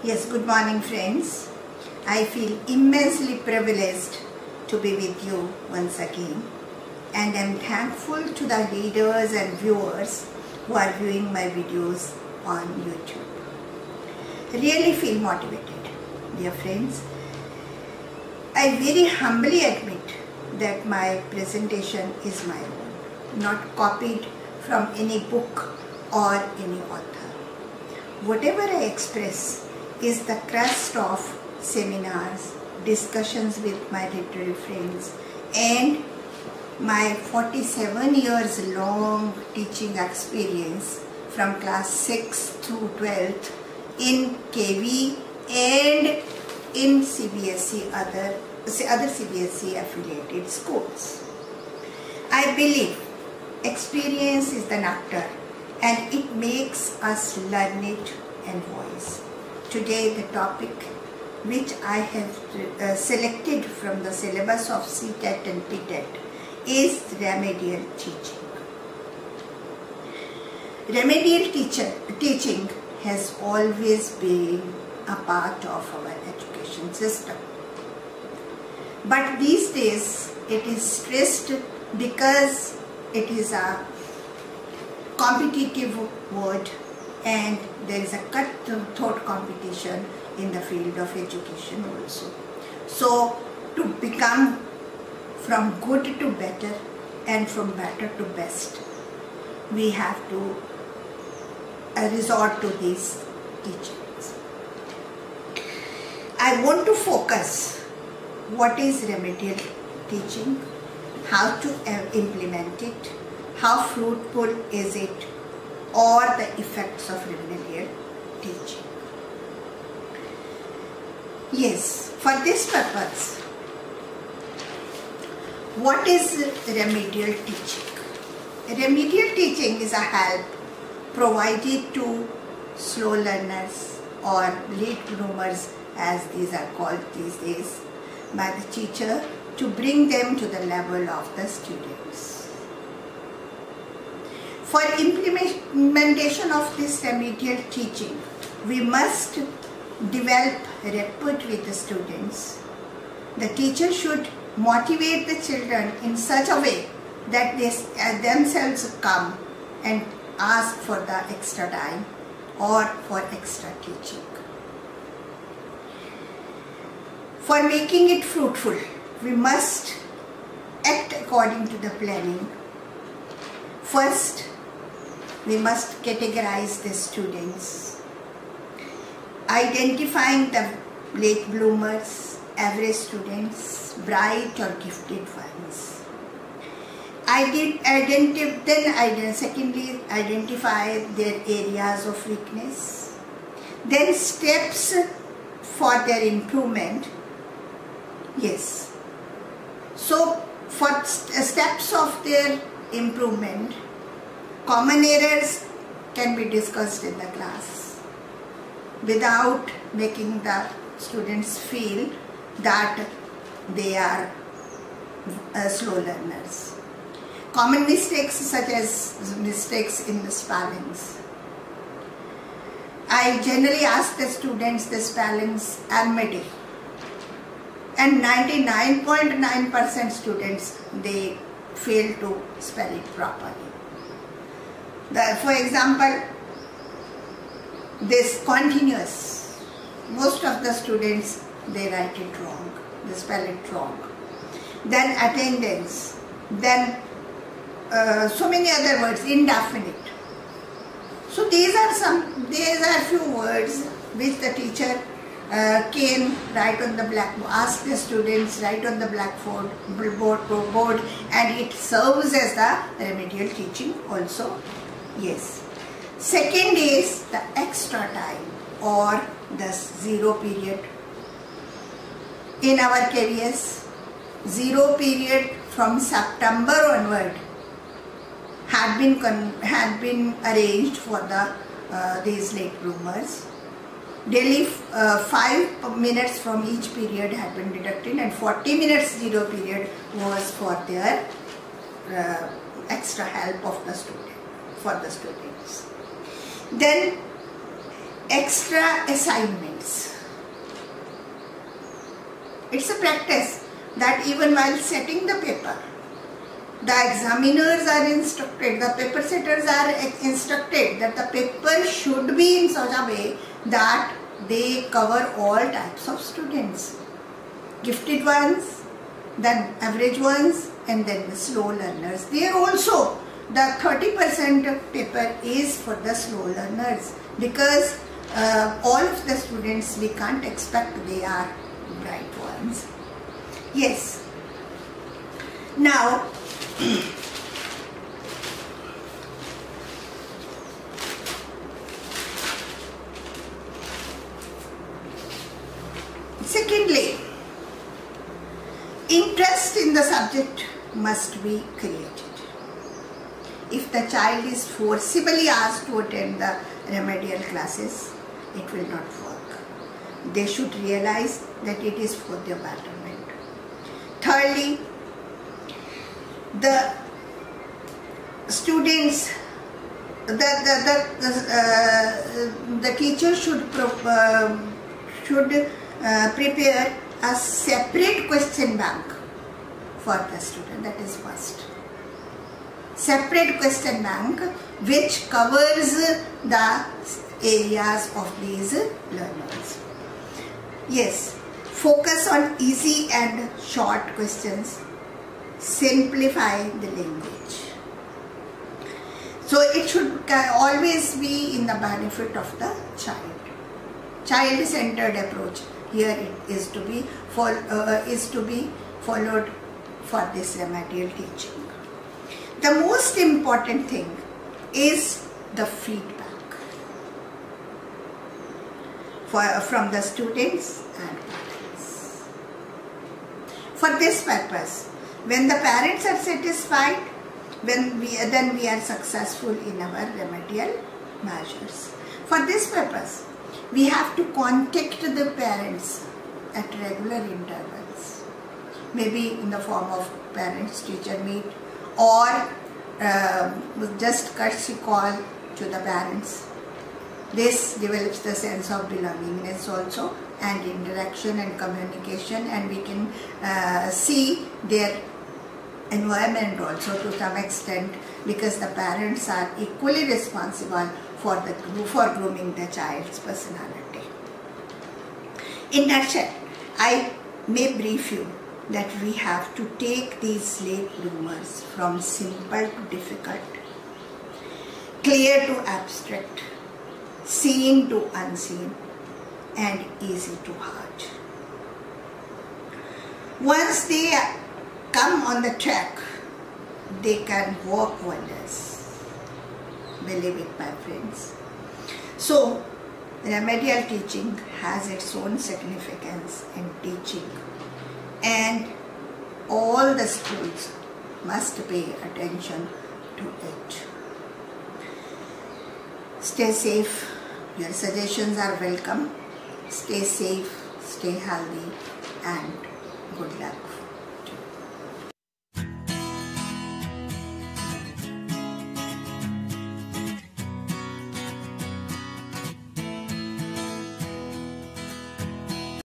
Yes, good morning friends. I feel immensely privileged to be with you once again, and I am thankful to the readers and viewers who are viewing my videos on YouTube. Really feel motivated, dear friends. I very humbly admit that my presentation is my own, not copied from any book or any author. Whatever I express is the crust of seminars, discussions with my literary friends, and my 47 years long teaching experience from class 6 through 12th in KV and in CBSE, other CBSE affiliated schools. I believe experience is the nectar and it makes us learn it and voice. Today the topic which I have selected from the syllabus of CTET and PTET is remedial teaching. Remedial teaching has always been a part of our education system. But these days it is stressed because it is a competitive word and there is a cutthroat competition in the field of education also. So to become from good to better and from better to best, we have to resort to these teachings. I want to focus what is remedial teaching, how to implement it, how fruitful is it, or the effects of remedial teaching. Yes, for this purpose, what is remedial teaching? Remedial teaching is a help provided to slow learners or late bloomers, as these are called these days, by the teacher to bring them to the level of the students. For implementation of this remedial teaching, we must develop rapport with the students. The teacher should motivate the children in such a way that they themselves come and ask for the extra time or for extra teaching. For making it fruitful, we must act according to the planning. First, we must categorize the students, identifying the late bloomers, average students, bright or gifted ones. Secondly, identify their areas of weakness. Then steps for their improvement. Yes. So for steps of their improvement, common errors can be discussed in the class without making the students feel that they are slow learners. Common mistakes such as mistakes in the spellings. I generally ask the students the spellings already, and 99.9% students, they fail to spell it properly. For example, this continuous, most of the students, they write it wrong, they spell it wrong. Then attendance, then so many other words, indefinite. So these are few words which the teacher can write on the blackboard, ask the students write on the blackboard, and it serves as the remedial teaching also. Yes. Second is the extra time or the zero period. In our KVS, zero period from September onward had been arranged for these late bloomers. Daily 5 minutes from each period had been deducted, and 40 minutes zero period was for their extra help of the student, for the students. Then extra assignments. It's a practice that even while setting the paper, the examiners are instructed, the paper setters are instructed that the paper should be in such a way that they cover all types of students. Gifted ones, then average ones, and then the slow learners. There also the 30% paper is for the slow learners, because all of the students we can't expect they are bright ones. Yes. Now, secondly, interest in the subject must be created. If the child is forcibly asked to attend the remedial classes, it will not work. They should realize that it is for their betterment. Thirdly, the students, the teacher should prepare a separate question bank for the student. That is must. Separate question bank which covers the areas of these learners. Yes, focus on easy and short questions. Simplify the language. So it should always be in the benefit of the child. Child-centered approach here it is to be followed for this remedial teaching. The most important thing is the feedback from the students and parents. For this purpose, when the parents are satisfied, then we are successful in our remedial measures. For this purpose, we have to contact the parents at regular intervals, maybe in the form of parents-teacher meet, or just courtesy call to the parents. This develops the sense of belongingness also, and interaction and communication, and we can see their environment also to some extent, because the parents are equally responsible for grooming the child's personality. In nutshell, I may brief you that we have to take these late bloomers from simple to difficult, clear to abstract, seen to unseen, and easy to hard. Once they come on the track, they can work wonders. Believe it, my friends. So, remedial teaching has its own significance in teaching, and all the schools must pay attention to it. Stay safe. Your suggestions are welcome. Stay safe, stay healthy, and good luck.